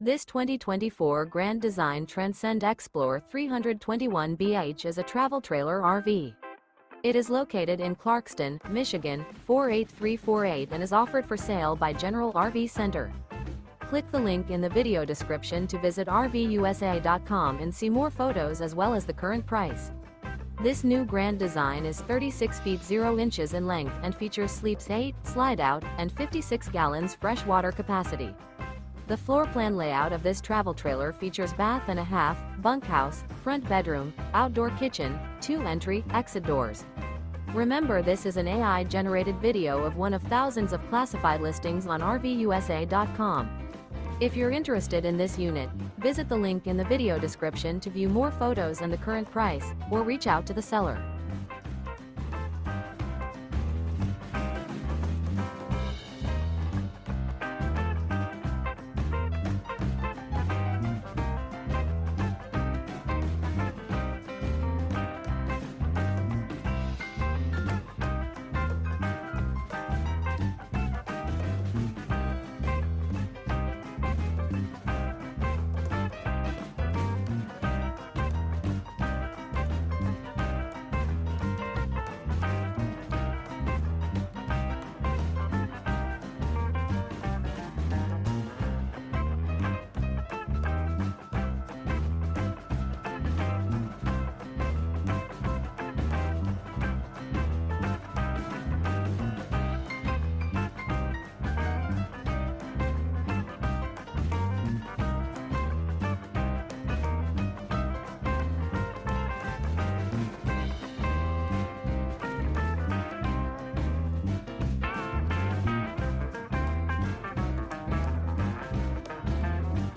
This 2024 Grand Design Transcend Xplor 321BH is a travel trailer RV. It is located in Clarkston, Michigan, 48348 and is offered for sale by General RV Center. Click the link in the video description to visit RVUSA.com and see more photos as well as the current price. This new Grand Design is 36 feet 0 inches in length and features sleeps 8, Slideout, and 56 gallons fresh water capacity. The floor plan layout of this travel trailer features bath and a half, bunkhouse, front bedroom, outdoor kitchen, 2 entry/exit doors. Remember, this is an AI-generated video of one of thousands of classified listings on RVUSA.com. If you're interested in this unit, visit the link in the video description to view more photos and the current price, or reach out to the seller.